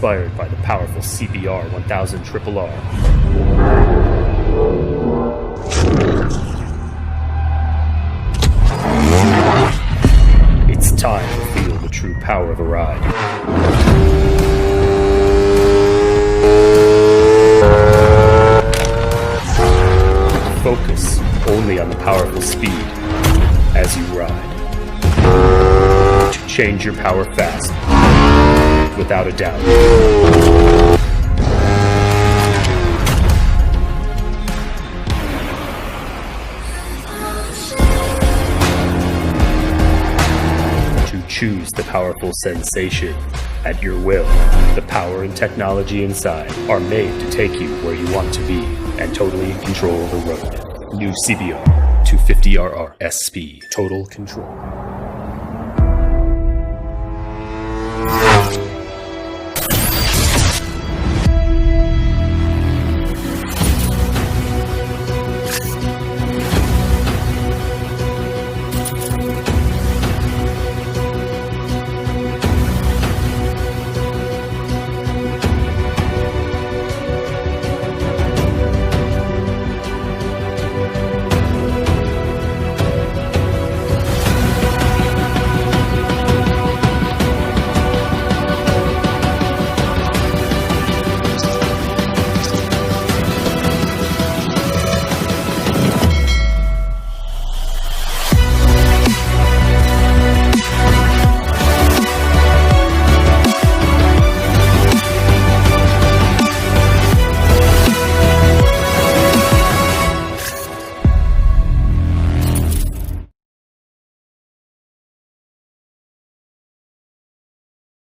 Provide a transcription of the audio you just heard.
inspired by the powerful CBR1000RR-R. It's time to feel the true power of a ride. Focus only on the powerful speed as you ride. To change your power fast, without a doubt. To choose the powerful sensation at your will. The power and technology inside are made to take you where you want to be and totally control the road. New CBR250RR SP. Total control.